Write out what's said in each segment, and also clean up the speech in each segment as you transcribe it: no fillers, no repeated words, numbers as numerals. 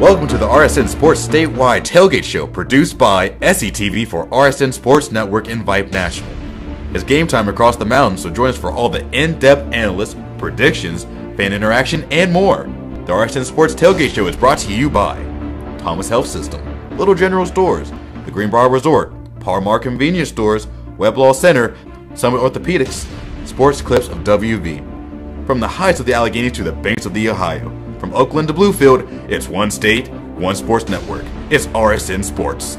Welcome to the RSN Sports Statewide Tailgate Show, produced by SETV for RSN Sports Network and Vibe National. It's game time across the mountain, so join us for all the in-depth analysts, predictions, fan interaction, and more. The RSN Sports Tailgate Show is brought to you by Thomas Health System, Little General Stores, the Greenbrier Resort, Palomar Convenience Stores, Weblaw Center, Summit Orthopedics, Sports Clips of WV. From the heights of the Alleghenies to the banks of the Ohio, from Oakland to Bluefield, it's one state, one sports network. It's RSN Sports.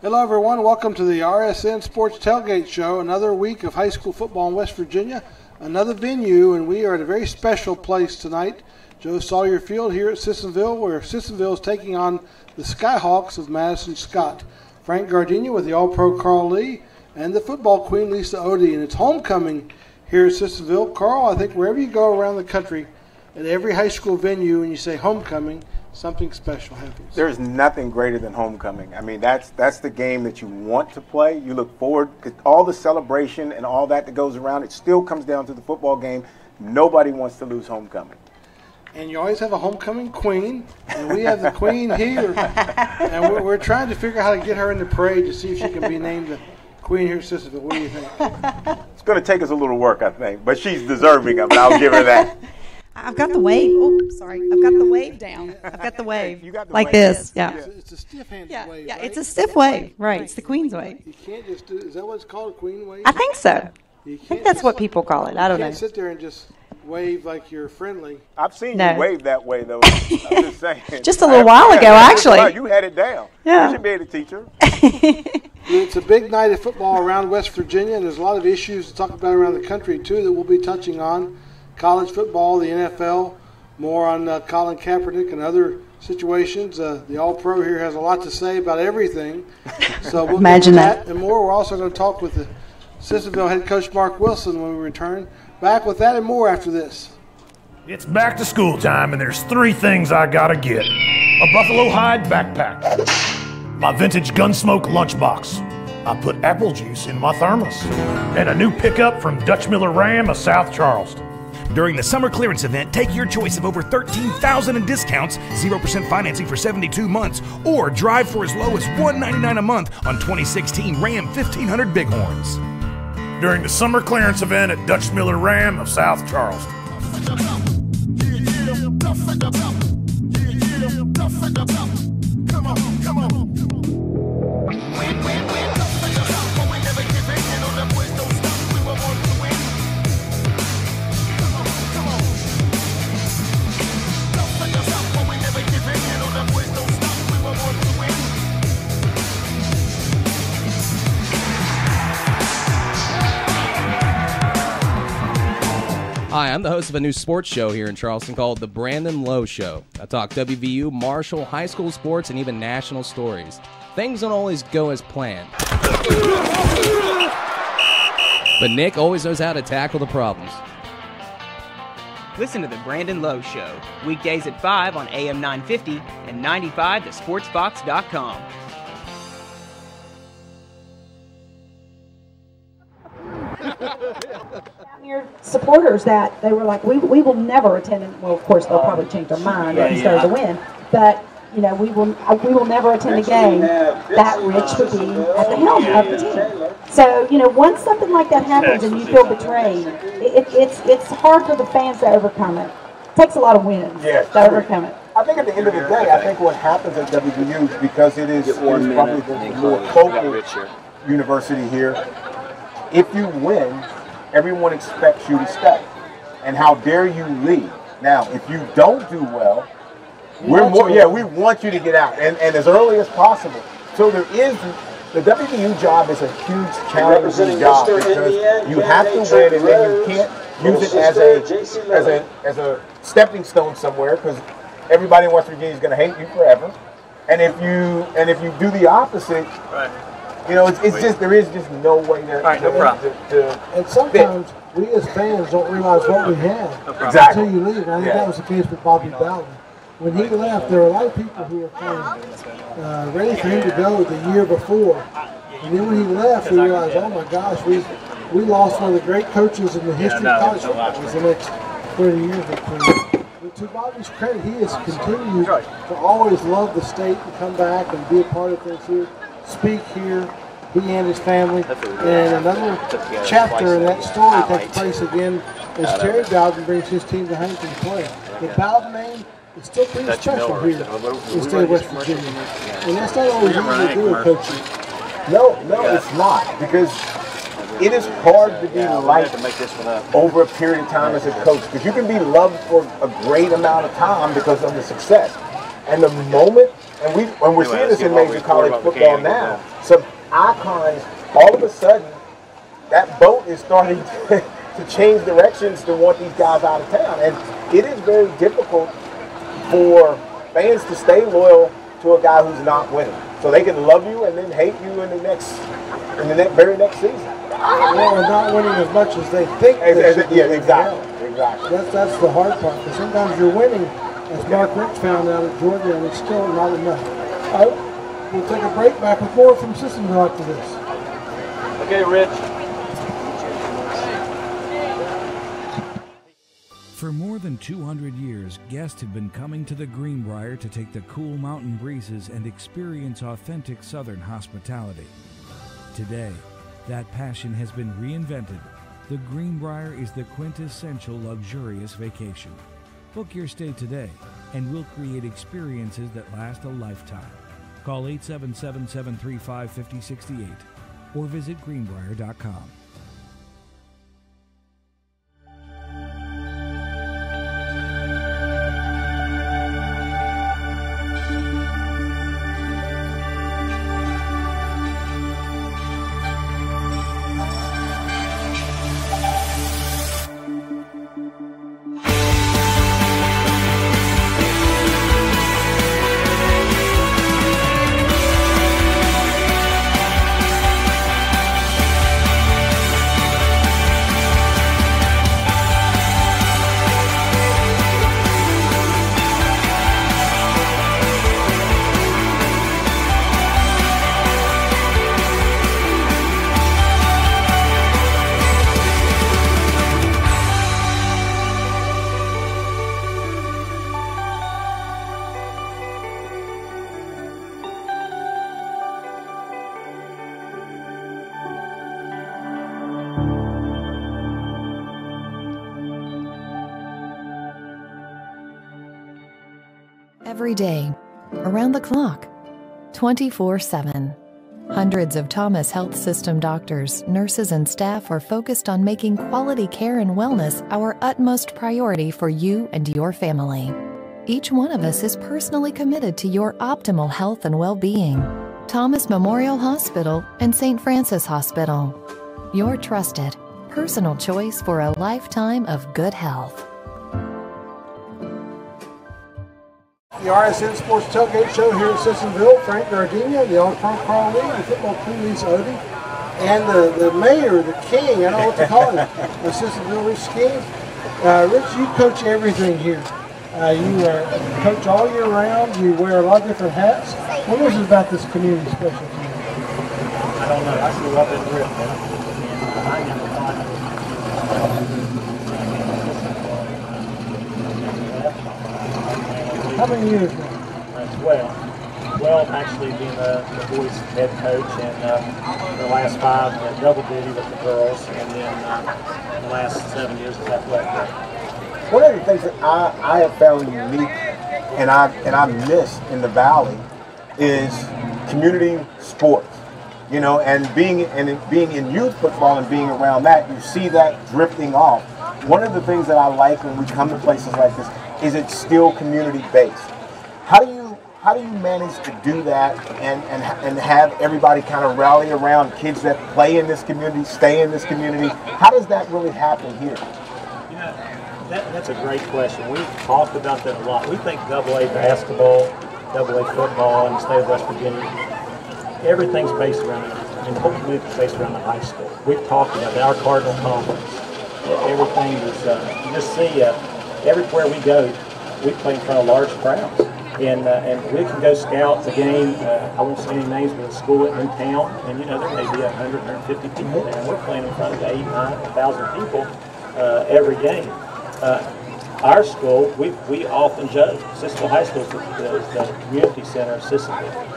Hello everyone, welcome to the RSN Sports Tailgate Show. Another week of high school football in West Virginia, another venue, and we are at a very special place tonight. Joe Sawyer Field here at Sissonville, where Sissonville is taking on the Skyhawks of Madison Scott. Frank Gardenia with the All-Pro Carl Lee and the football queen Lisa Odie, and it's homecoming here at Sissonville. Carl, I think wherever you go around the country, at every high school venue, and you say homecoming, something special happens. There's nothing greater than homecoming. I mean, that's the game that you want to play. You look forward, all the celebration and all that goes around, it still comes down to the football game. Nobody wants to lose homecoming. And you always have a homecoming queen, and we have the queen here. And we're trying to figure out how to get her in the parade to see if she can be named the queen here at Sissonville. What do you think? It's going to take us a little work, I think, but she's deserving of it. I'll give her that. I've got the wave. Oh, sorry. I've got the wave down. I've got the wave. You got the like wave. this. Yeah. It's a stiff-handed wave, Yeah, right? it's a stiff wave. Right. It's the queen's wave. You can't just do – is that what it's called, a queen wave? I think so. You I think that's what people call it. I don't know. You can't sit there and just wave like you're friendly. I've seen you wave that way, though. I'm just saying. Just a little while ago, actually. Wow, you had it down. Yeah. You should be able to teach her. It's a big night of football around West Virginia, and there's a lot of issues to talk about around the country, too, that we'll be touching on. College football, the NFL, more on Colin Kaepernick and other situations. The All-Pro here has a lot to say about everything. So we'll Imagine get to that and more. We're also going to talk with the Sissonville head coach Mark Wilson when we return. Back with that and more after this. It's back to school time, and there's three things I gotta get. A buffalo hide backpack, my vintage Gunsmoke lunchbox, I put apple juice in my thermos, and a new pickup from Dutch Miller Ram of South Charleston. During the summer clearance event, take your choice of over $13,000 in discounts, 0% financing for 72 months, or drive for as low as $199 a month on 2016 Ram 1500 Bighorns. During the summer clearance event at Dutch Miller Ram of South Charleston. Hi, I'm the host of a new sports show here in Charleston called The Brandon Lowe Show. I talk WVU, Marshall, high school sports, and even national stories. Things don't always go as planned. But Nick always knows how to tackle the problems. Listen to The Brandon Lowe Show, weekdays at 5 on AM 950 and 95 to sportsfox.com. Your supporters that they were like, we will never attend, and well, of course they'll probably change their mind if he started to win, but you know, we will never attend a game that Rich would be at the helm of the team. So you know, once something like that happens and you feel betrayed, it's hard for the fans to overcome it. It takes a lot of wins to overcome it. I think at the end of the day, I think what happens at WVU is because it is probably the more focal university here. If you win, everyone expects you to stay. And how dare you leave? Now, if you don't do well, we want you to get out, and as early as possible. So there is, the WVU job is a huge challenging job because you have to win, and then you can't use it as a stepping stone somewhere because everybody in West Virginia is going to hate you forever. And if you do the opposite, you know, it's just, there is just no way to and sometimes we as fans don't realize what we have until you leave. And I think that was the case with Bobby Bowden. When he left, there were a lot of people who were kind of ready for him to go the year before. And then when he left, we realized, oh my gosh, we lost one of the great coaches in the history of college football. It was the next 30 years. to Bobby's credit, he has continued to always love the state and come back and be a part of things here, speak here, he and his family. And another chapter in that story takes place again as Terry Bowden brings his team to Huntington to play. The Bowden name is still pretty special here in the state of West Virginia. And that's not always easy to do, coaching. No, it's not, because it is hard to be liked over a period of time as a coach, because you can be loved for a great amount of time because of the success. And the moment, and we're seeing this in major college football now, some icons, all of a sudden, that boat is starting to change directions to want these guys out of town. And it is very difficult for fans to stay loyal to a guy who's not winning. So they can love you and then hate you in the very next season. Well, not winning as much as they think. Exactly. That's the hard part, because sometimes you're winning, as Mark Rich found out at Georgia, and it's still not enough. All right, we'll take a break. Back with more from Sissonville after this. Okay, Rich. For more than 200 years, guests have been coming to the Greenbrier to take the cool mountain breezes and experience authentic Southern hospitality. Today, that passion has been reinvented. The Greenbrier is the quintessential luxurious vacation. Book your stay today, and we'll create experiences that last a lifetime. Call 877-735-5068 or visit greenbrier.com. Every day, around the clock, 24/7. Hundreds of Thomas Health System doctors, nurses, and staff are focused on making quality care and wellness our utmost priority for you and your family. Each one of us is personally committed to your optimal health and well-being. Thomas Memorial Hospital and St. Francis Hospital. Your trusted, personal choice for a lifetime of good health. The RSN Sports Tailgate Show here at Sissonville. Frank Gardenia, the All-Pro Carl Lee, the football crew, Lisa Odie, and the mayor, the king, I don't know what to call him, of Sissonville, Rich King. Rich, you coach everything here. You coach all year round. You wear a lot of different hats. What is it about this community special to you? I don't know. I grew up in Rip, and I never thought How many years now? 12, actually being the boys' head coach, and the last 5 double duty with the girls, and then the last 7 years as athletic. One of the things that I have found unique and I miss in the Valley is community sports. You know, and being in youth football and being around that, you see that drifting off. One of the things that I like when we come to places like this is it's still community based. How do you manage to do that and have everybody kind of rally around kids that play in this community, stay in this community? How does that really happen here? You know, that's a great question. We've talked about that a lot. We think AA basketball, AA football in the state of West Virginia, everything's based around it. I mean, the whole community is based around the high school. We've talked about our Cardinal Conference. Everything is, you just see everywhere we go, we play in front of large crowds. And we can go scout the game. I won't say any names, but a school in town, and you know there may be 100, 150 people there, and we're playing in front of 8,000, 9,000 people every game. our school, we often joke, Sissonville High School is the community center of Sissonville.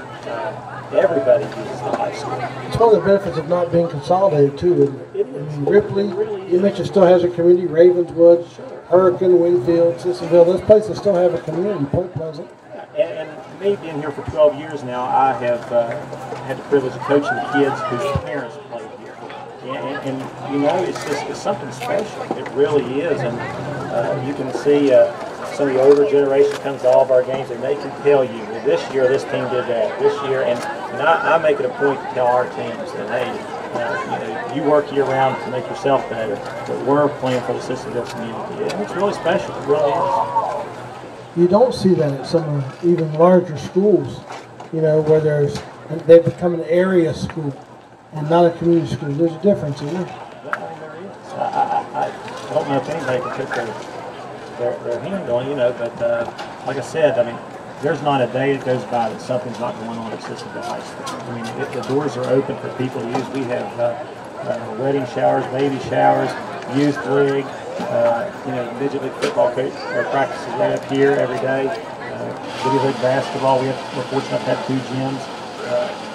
Everybody uses the high school. It's one of the benefits of not being consolidated, too. And Ripley, you mentioned, still has a community. Ravenswood, Hurricane, Winfield, Sissonville, those places still have a community. Point Pleasant. And me being here for 12 years now, I have had the privilege of coaching kids whose parents played here. And you know, it's something special. It really is. And you can see some of the older generation comes to all of our games, and they can tell you, well, this year this team did that, this year, and I make it a point to tell our teams that, hey, you know, you work year round to make yourself better, but we're playing for the Sissonville community, and it's really special. It really is. You don't see that at some even larger schools, you know, where they've become an area school and not a community school. There's a difference, isn't there? There is. I don't know if anybody can put their hand on, you know, but like I said, I mean, there's not a day that goes by that something's not going on at Sissonville High School. I mean, the doors are open for people to use. We have wedding showers, baby showers, youth league, you know, midget league football practices right up here every day. City league basketball, we're fortunate to have 2 gyms.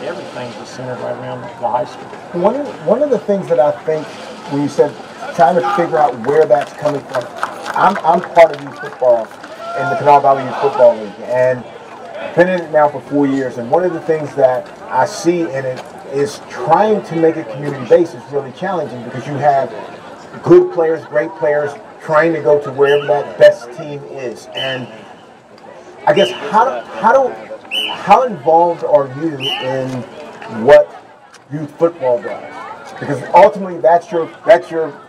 Everything's just centered right around the high school. One of the things that I think when you said trying to figure out where that's coming from, I'm part of youth football in the Kanawha Valley Youth Football League, and been in it now for 4 years. And one of the things that I see in it is trying to make it community based is really challenging, because you have good players, great players, trying to go to wherever that best team is. And I guess how involved are you in what youth football does? Because ultimately, that's your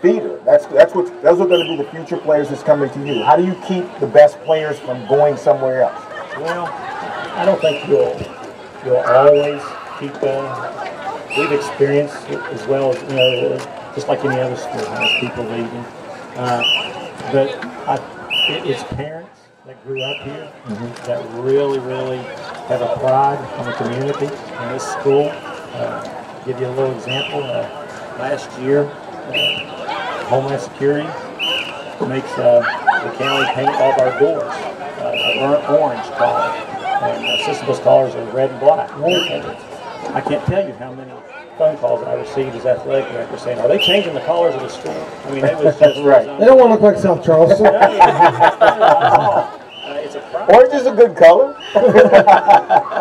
feeder. Those are going to be the future players that's coming to you. How do you keep the best players from going somewhere else? Well, I don't think you'll always keep them. We've experienced it as well as, you know, just like any other school has people leaving. But it's parents that grew up here that really, really have a pride on the community in this school. Give you a little example. Last year, Homeland Security makes the county paint all of our doors a burnt orange color, and Sissonville's colors are red and black. I can't tell you how many phone calls I received as athletic director saying, "Are they changing the colors of the school?" I mean, it was just right. They don't want to look like South Charleston. It's a problem. Orange is a good color.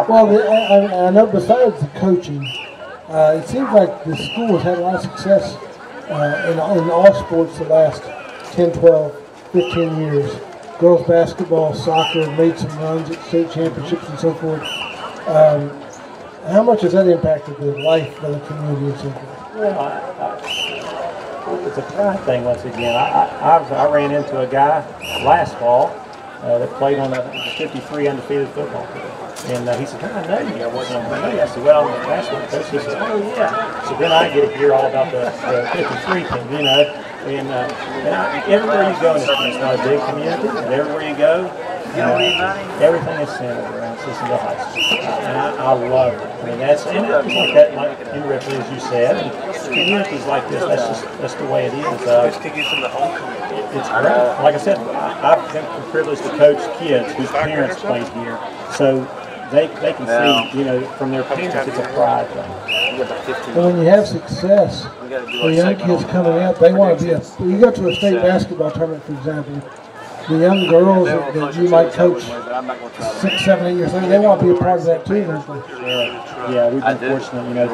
Well, I know besides the coaching, it seems like the school has had a lot of success in all sports the last 10, 12, 15 years. Girls basketball, soccer, made some runs at state championships and so forth. How much has that impacted the life of the community and so forth? Well, it's a pride thing once again. I ran into a guy last fall that played on the 53 undefeated football team. And he said, "I know you." I said, "Well, I'm the basketball coach." He said, "Oh, yeah." So then I get to hear all about the 53 team, you know. And everywhere you go, it's not a big community, but everywhere you go, everything is centered around Sissonville High School. And I love it. I mean, it's like that, like in Ripley, as you said. And communities like this, that's the way it is. It's great. Like I said, I've been privileged to coach kids whose parents played here. So they can see, you know, from their parents, it's a pride thing. And when you have success, the young kids coming out, they want to be you go to a state basketball tournament, for example, the young girls that you might coach 6, 7, 8 years later, they want to be a part of that too. Yeah, we've been fortunate, you know,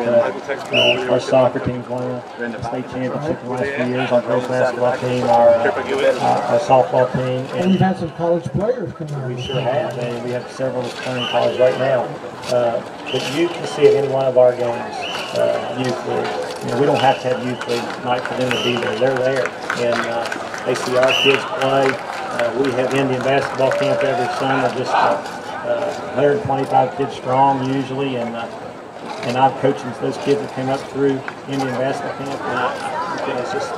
our soccer team's won the state championship in the last few years, our girls basketball team, our softball team. And you've had some college players come out. We sure have, and we have several that's playing in college right now. But you can see at any one of our games, youth league. You know, we don't have to have youth league night for them to be there. They're there, and they see our kids play. We have Indian basketball camp every summer, just 125 kids strong usually, and I'm coaching those kids that came up through Indian basketball camp, and it's just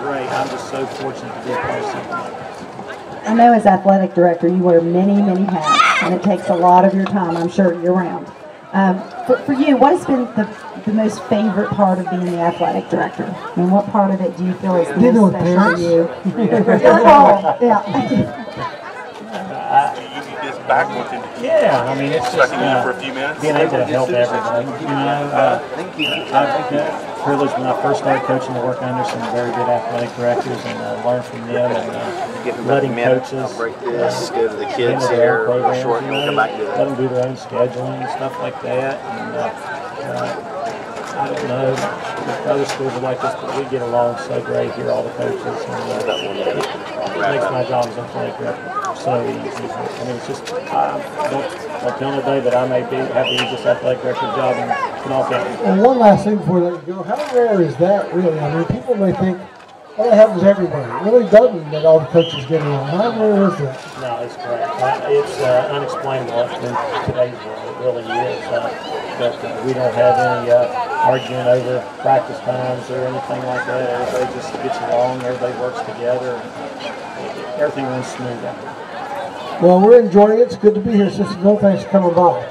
great. I'm just so fortunate to be a part of something like that. I know as athletic director you wear many, many hats, and it takes a lot of your time, I'm sure, year round. For you, what has been the most favorite part of being the athletic director? And what part of it do you feel is the most special to you? Oh, yeah. Yeah, I mean, it's just for a few minutes. Being able to help everybody. I've got privilege when I first started coaching to work under some very good athletic directors and learn from them and letting coaches go to the kids here, short, come back to let them do their own scheduling and stuff like that. And I don't know if other schools are like this, but we get along so great here, all the coaches. And it makes my job as athletic director so easy. I mean, it's just, don't tell a day that I may have the easiest athletic director job in Kanawha County. And one last thing before I let you go, how rare is that really? I mean, people may think, well, that happens everywhere. It really doesn't that all the coaches get along. How rare is that? No, it's great. It's unexplainable in today's world. It really is. But we don't have any arguing over practice times or anything like that. Everybody just gets along. Everybody works together. Everything runs smooth out there. Well, we're enjoying it. It's good to be here, Sissonville. Thanks for coming by.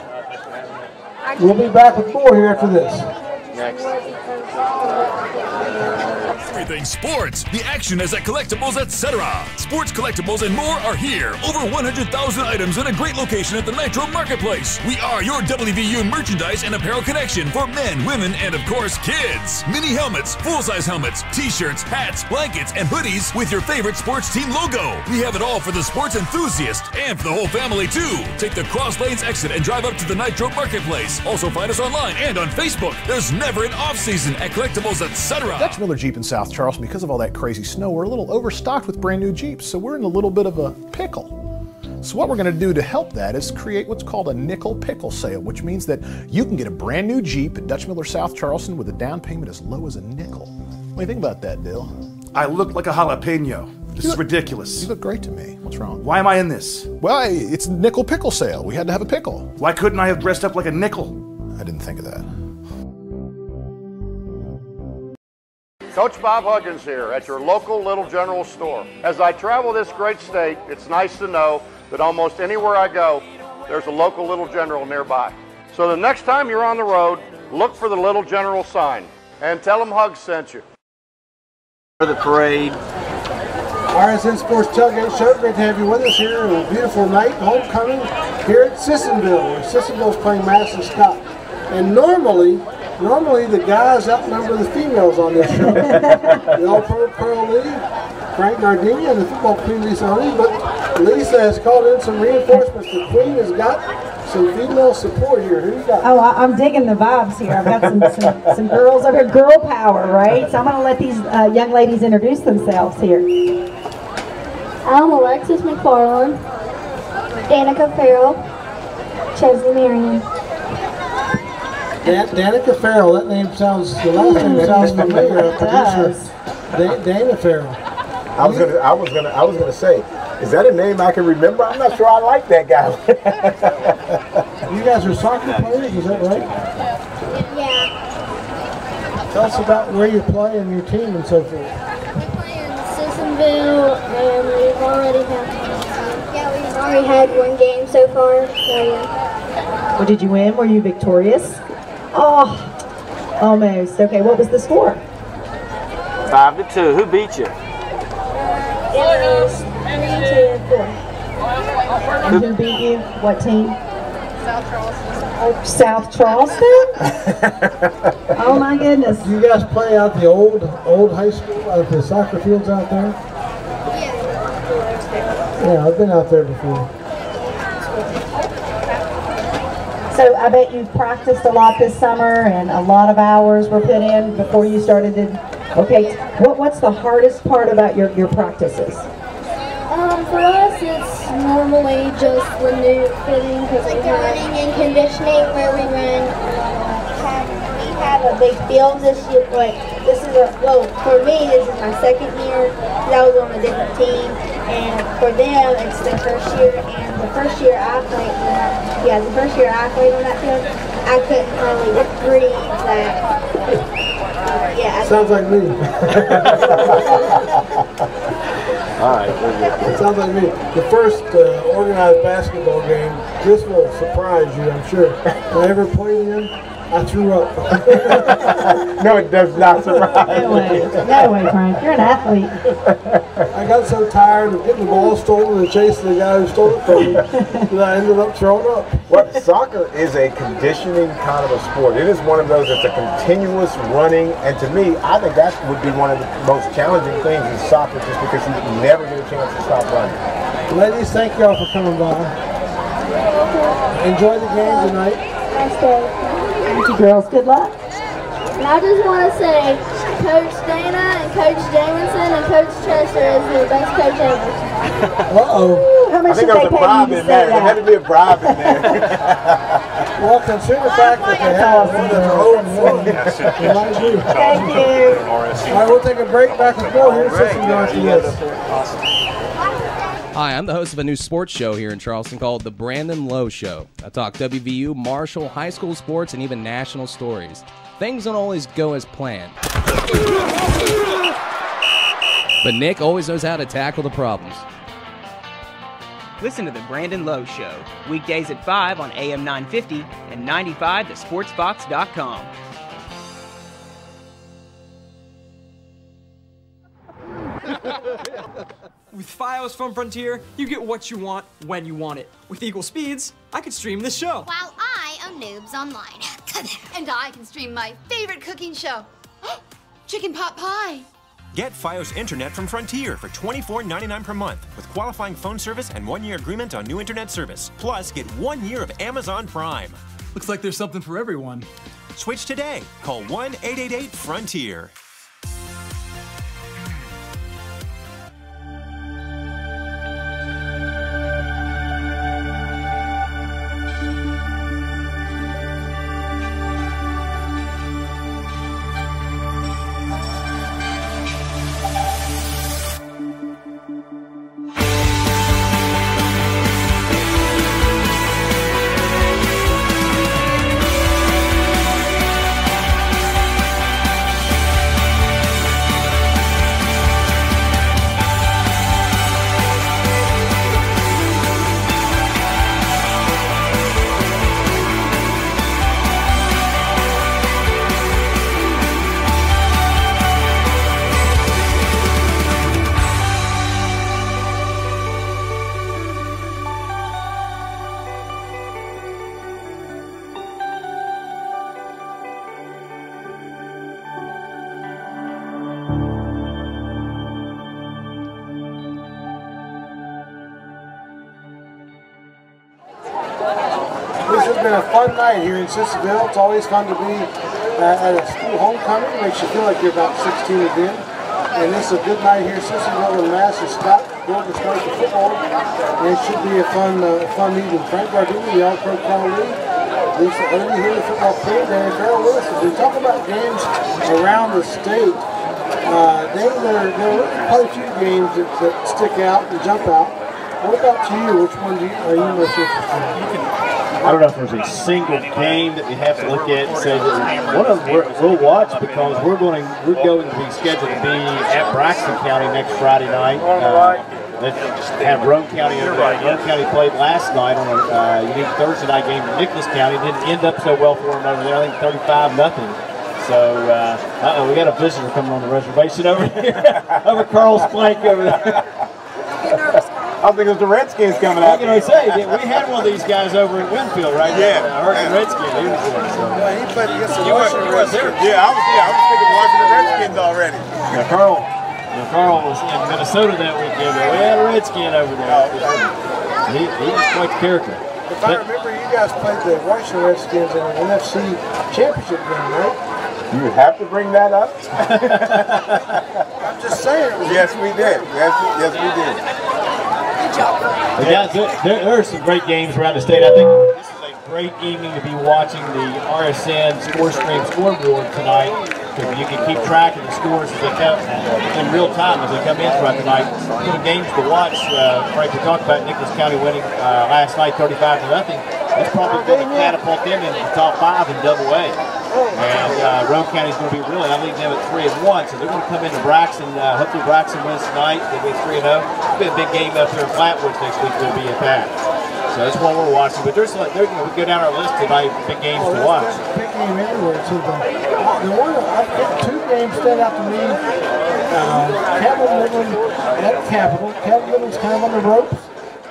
We'll be back with more here after this. Next. Everything sports. The action is at Collectibles, etc. Sports collectibles and more are here. Over 100,000 items in a great location at the Nitro Marketplace. We are your WVU merchandise and apparel connection for men, women, and of course kids. Mini helmets, full-size helmets, t-shirts, hats, blankets, and hoodies with your favorite sports team logo. We have it all for the sports enthusiast and for the whole family too. Take the Cross Lanes exit and drive up to the Nitro Marketplace. Also find us online and on Facebook. There's never an off-season at Collectibles, etc. Dutch Miller Jeep in South Charleston, because of all that crazy snow, we're a little overstocked with brand new Jeeps, so we're in a little bit of a pickle. So what we're going to do to help that is create what's called a nickel pickle sale, which means that you can get a brand new Jeep at Dutch Miller South Charleston with a down payment as low as a nickel. What do you think about that, Dill? I look like a jalapeno. This is ridiculous. You look great to me. What's wrong? Why am I in this? Well, it's a nickel pickle sale. We had to have a pickle. Why couldn't I have dressed up like a nickel? I didn't think of that. Coach Bob Huggins here at your local Little General store. As I travel this great state, it's nice to know that almost anywhere I go, there's a local Little General nearby. So the next time you're on the road, look for the Little General sign and tell them Hugs sent you. For the parade. RSN Sports Tailgate Show. Great to have you with us here on a beautiful night, homecoming here at Sissonville, where Sissonville's playing Madison Scott. And normally the guys outnumber the females on this show. The All-Pro Pearl Lee, Frank Gardenia, and the football queen Lisa Honey. But Lisa has called in some reinforcements. The queen has got some female support here. Who you got? Oh, I'm digging the vibes here. I've got some girls over here, girl power, right? So I'm going to let these young ladies introduce themselves here. I'm Alexis McFarland, Danica Farrell, Chesley Marion. Danica Farrell, that name sounds, the last name sounds familiar. Dana Farrell. I was gonna say, is that a name I can remember? I'm not sure I like that guy. You guys are soccer players, is that right? Yeah. Tell us about where you play and your team and so forth. We play in Sissonville, and we've already had one game so far. So yeah. Well, did you win? Were you victorious? Oh, almost. Okay, what was the score? 5-2. Who beat you? It was 3-4. And who beat you? What team? South Charleston. Oh, South Charleston? Oh my goodness. Do you guys play out the old high school, out the soccer fields out there? Yeah, I've been out there before. So I bet you practiced a lot this summer and a lot of hours were put in before you started to, okay, what's the hardest part about your practices? For us, it's normally just the new fitting, because like the running and conditioning where we run. We have a big field this year. Like for me, this is my second year. I was on a different team, and for them, it's their first year. And the first year I played on that field, I couldn't hardly breathe. That sounds like me. All right, we're good. It sounds like me. The first organized basketball game, this will surprise you, I'm sure. I ever played in, I threw up. No, it does not surprise me. No way, Frank. You're an athlete. I got so tired of getting the ball stolen and chasing the guy who stole it from me that I ended up throwing up. Well, soccer is a conditioning kind of a sport. It is one of those that's a continuous running, and to me, I think that would be one of the most challenging things in soccer, just because you never get a chance to stop running. Ladies, thank y'all for coming by. Enjoy the game tonight. Nice day. Thank you, girls. Good luck. And I just want to say, Coach Dana and Coach Jamison and Coach Chester is the best coach ever. Uh-oh. How much I think did there they was a pay bribe you to in say there. There that? had to be a bribe in there. Well, consider the fact that they have one that's 0-1. It might be. Thank you. All right, we'll take a break. Back with more here. Sissonville after this. Hi, I'm the host of a new sports show here in Charleston called The Brandon Lowe Show. I talk WVU, Marshall, high school sports, and even national stories. Things don't always go as planned. But Nick always knows how to tackle the problems. Listen to The Brandon Lowe Show, weekdays at 5 on AM 950 and 95 to sportsfox.com. With Fios from Frontier, you get what you want when you want it. With equal speeds, I could stream this show. While I am Noobs Online. And I can stream my favorite cooking show, Chicken Pot Pie. Get Fios Internet from Frontier for $24.99 per month with qualifying phone service and 1-year agreement on new internet service. Plus, get 1 year of Amazon Prime. Looks like there's something for everyone. Switch today. Call 1-888-FRONTIER. This has been a fun night here in Sissonville. It's always fun to be at a school homecoming. Makes you feel like you're about 16 again. And this is a good night here in Sissonville with Master Scott going to start the football. And it should be a fun evening. Frank Gardini, the All-Pro Carl Lee, Lisa Ernie here, the football player, Danny Farrell with us. As we talk about games around the state, there are quite a few games that stick out and jump out. What about to you? Which one are you most interested in? I don't know if there's a single game that we have to look at and say that one of them we'll watch, because we're going to be scheduled to be at Braxton County next Friday night. They have Roane County over there. Roane County played last night on a unique Thursday night game to Nicholas County. Didn't end up so well for them over there. I think 35-0. So, we got a visitor coming on the reservation over here, over Carl's flank over there. I think it was the Redskins coming out. What can I say? We had one of these guys over at Winfield, right? Yeah. I heard the Redskins. He was there. So. He played against the Washington Redskins. Yeah, I was thinking Washington Redskins already. Now, Carl was in Minnesota that weekend, but we had a Redskin over there. He was quite the character. If I remember, you guys played the Washington Redskins in an NFC championship game, right? You have to bring that up? I'm just saying. Yes, we did. Yes, we did. Guys, there are some great games around the state. I think this is a great evening to be watching the RSN ScoreStream scoreboard tonight, because you can keep track of the scores as they come in real time as they come in throughout the night. Some games to watch. Frank, we talked about Nicholas County winning last night 35-0. That's probably going to catapult them into the top 5 in Double A. And Roane County's going to be really, I'm leading them at 3-1, so they're going to come into Braxton. Hopefully Braxton wins tonight. They'll be 3-0. It'll be a big game up there in Flatwoods next week. They'll be at that. So that's what we're watching. But there's like, we go down our list tonight, big games to watch. Big game everywhere too. The one I think 2 games stand out to me. Capital Midland at Capital. Capital Midland's kind of on the ropes.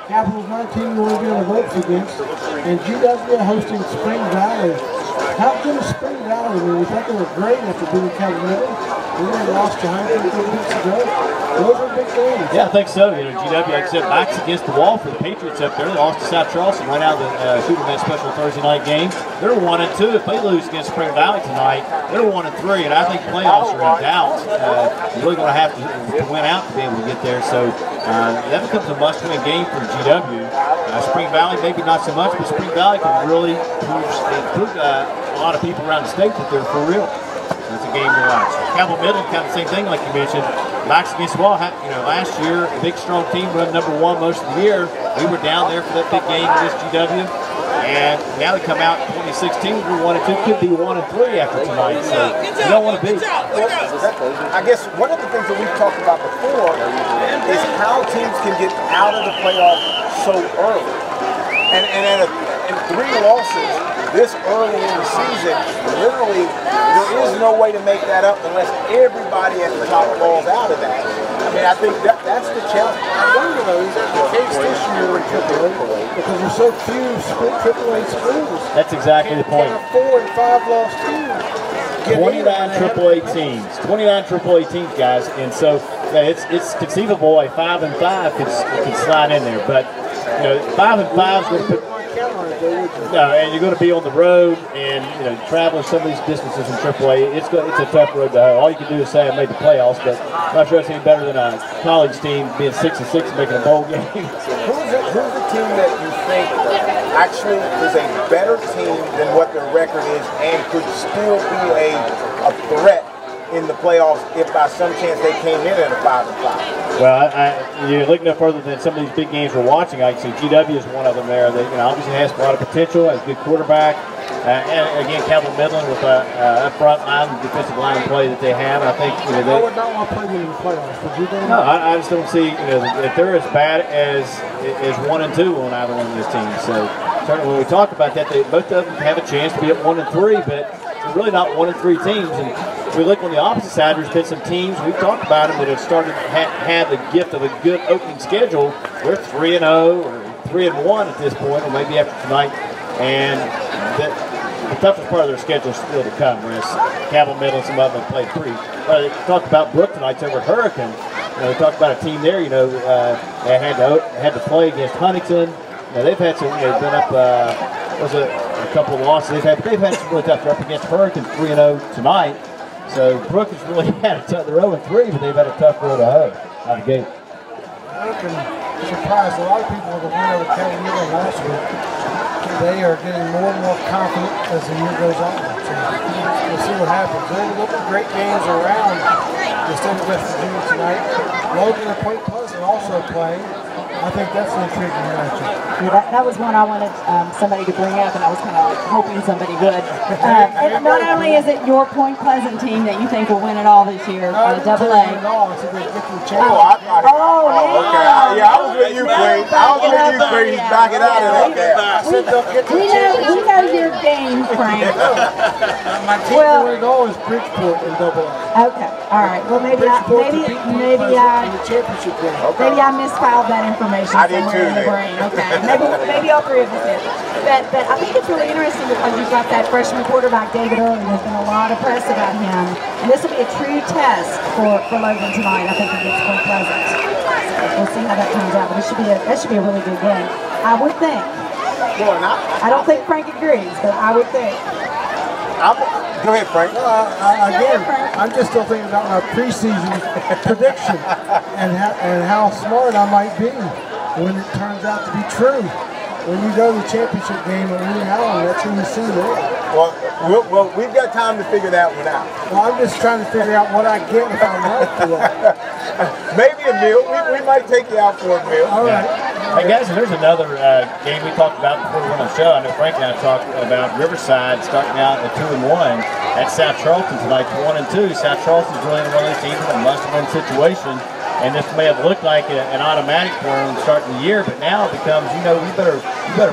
Capital's not a team you want to be on the ropes against. And GW hosting Spring Valley. How good is Spring Valley? I mean, we thought they were great after beating Capital Midland. We only lost to Huntington 2 weeks ago. Those are big games. Yeah, I think so. You know, GW, like I said, backs against the wall for the Patriots up there. They lost to South Charleston right out of the shooting that special Thursday night game. They're 1-2. If they lose against Spring Valley tonight, they're 1-3, and I think playoffs are in doubt. You're really going to have to win out to be able to get there. So that becomes a must-win game for GW. Spring Valley, maybe not so much, but Spring Valley can really prove a lot of people around the state that they're for real. It's a game to watch. Capital Midland, kind of the same thing like you mentioned. Backs against the wall. You know, last year, a big strong team run #1 most of the year. We were down there for that big game against GW. And now they come out in 2016, we're 1-2, could be 1-3 after tonight. So you don't want to be. I guess one of the things that we've talked about before is how teams can get out of the playoffs so early. And 3 losses this early in the season, literally, there is no way to make that up unless everybody at the top falls out of that. I mean, I think that's the challenge. I wonder, though, is that the case this year in AAA? Because there's so few AAA schools. That's exactly the point. 4 and 5 lost teams. 29 AAA teams. 29 AAA teams, guys. And so it's conceivable a 5-5 could slide in there. But, you know, 5-5 is going to put... No, and you're going to be on the road and, you know, traveling some of these distances in AAA. It's a tough road to hoe. All you can do is say I made the playoffs, but I'm not sure it's any better than a college team being 6-6 and making a bowl game. Who's the team that you think actually is a better team than what their record is and could still be a threat in the playoffs if by some chance they came in at a 5-5? Well, you look no further than some of these big games we're watching. I can see GW is one of them there. That, you know, obviously has a lot of potential, has a good quarterback. And again, Capital Midland with a front line, defensive line play that they have. I think, you know, I would not want to play them in the playoffs. Would you do? No, I just don't see, you know, if they're as bad as 1-2 on either one of those teams. So certainly when we talk about that, both of them have a chance to be at 1-3, but they're really not 1-3 teams. And if we look on the opposite side, there's been some teams, we've talked about them, that have started had the gift of a good opening schedule. They're 3-0 or 3-1 at this point, or maybe after tonight. And the toughest part of their schedule is still to come, whereas Capital Midland, some of them have played pretty. They talked about Brook tonight's over Hurricane. You know, they talked about a team there, you know, that had to play against Huntington. You know, they've had some, you know, been up, a couple of losses. They've had some really tough. They're up against Hurricane 3-0 tonight. So Brook has really had a tough. They're 0-3, but they've had a tough road to hoe out of the gate. Hurricane surprised a lot of people with the win over Capital Midland last week. They are getting more and more confident as the year goes on. So we'll see what happens. They're looking great games around the state of West Virginia tonight. Logan and Point Pleasant also playing. I think that's an intriguing matchup. Yeah, that was one I wanted somebody to bring up, and I was kind of hoping somebody would. And not only is it your Point Pleasant team that you think will win it all this year, AA. Okay. Yeah, I was with you, Queen. Back it out of that. We know your game, Frank. My team to win it all is Bridgeport in AA. Okay, all right. Well, maybe I misfiled that information somewhere in the brain. Okay, maybe all 3 of us did. But I think it's really interesting because you've got that freshman quarterback, David Early. There's been a lot of press about him. And this will be a true test for Logan tonight, I think, against Point Pleasant. We'll see how that turns out. But that should be a really good game. I would think. I don't think Frank agrees, but I would think. Go ahead, Frank. Again, I'm just still thinking about my preseason prediction and how smart I might be when it turns out to be true. When you go to the championship game at William Allen, that's who you see there. Well, we've got time to figure that one out. Well, I'm just trying to figure out what I get if I'm right for that. Maybe a meal. We might take you out for a meal. All right. Hey guys, and there's another game we talked about before we went on the show. I know Frank and I talked about Riverside starting out at 2-1. That's South Charleston tonight, 1-2. South Charleston's really in one of those teams in a must-win situation. And this may have looked like an automatic for them starting the year, but now it becomes, you better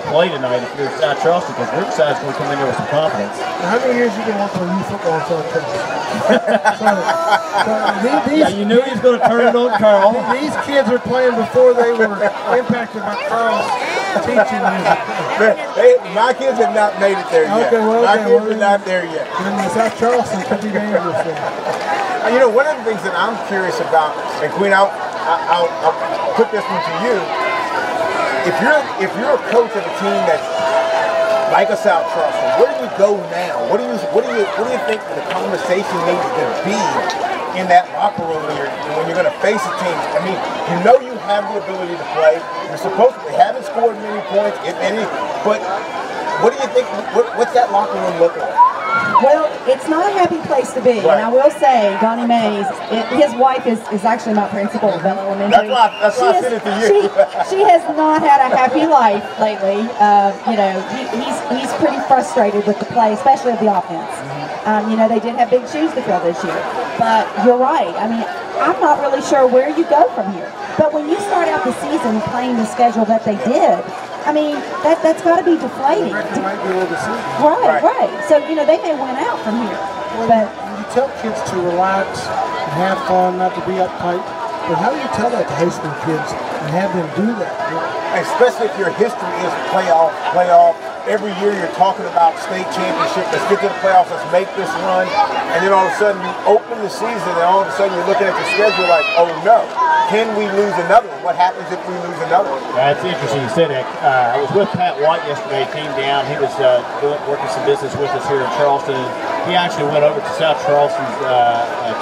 play tonight if you're South Charleston, because Riverside's going to come in there with some confidence. Now, how many years have you been working on youth football in South Charleston? Yeah, you knew he was going to turn it on Carl. These kids are playing before they were impacted by Carl's teaching music. My kids have not made it there yet. My kids are not there yet. And South Charleston could be dangerous. You know, one of the things that I'm curious about, and Queen, I'll put this one to you. If you're a coach of a team that's like a South Charleston, where do you go now? What do you think the conversation needs to be in that locker room when you're going to face a team? I mean, you know you have the ability to play. You're supposedly haven't scored many points, if any. But what do you think? What's that locker room look like? Well, it's not a happy place to be, and I will say, Donnie Mays, his wife is actually my principal of Bell Elementary. That's why I sent it to you. She has not had a happy life lately. He's pretty frustrated with the play, especially of the offense. They did have big shoes to fill this year, but you're right. I mean, I'm not really sure where you go from here. But when you start out the season playing the schedule that they did, I mean, that's got to be deflating. Right. So, they may win out from here. But you tell kids to relax and have fun, not to be uptight. But how do you tell that to high school kids and have them do that? Especially if your history is playoff. Every year you're talking about state championship. Let's get to the playoffs. Let's make this run. And then all of a sudden you open the season and all of a sudden you're looking at the schedule like, oh no, can we lose another one? What happens if we lose another one? That's interesting you said that. I was with Pat White yesterday. He came down. He was working some business with us here in Charleston. He actually went over to South Charleston's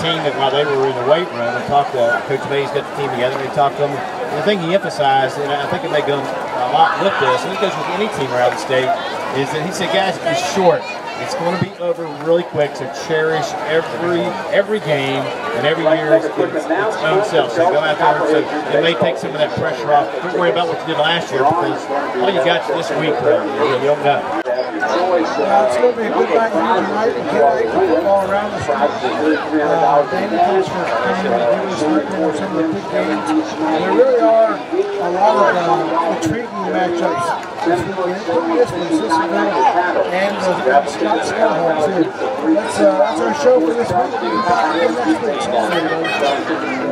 team that while they were in the weight room and talked to Coach Mays, got the team together, and he talked to them. And the thing he emphasized, and I think it may go a lot with this, and it goes with any team around the state, is that he said, guys, it's short. It's going to be over really quick, so cherish every game and every year its own self. So go out there, so it may take some of that pressure off. Don't worry about what you did last year, because all you got this week, you don't know. It's going to be a good night here tonight. And can't wait for football around the state. Danny, thanks for coming and giving us an update on some of the big games. There really are a lot of intriguing matchups this weekend, including this one, Sissonville and Scott Skyhawks here. That's our show for this week. We'll be back again next week.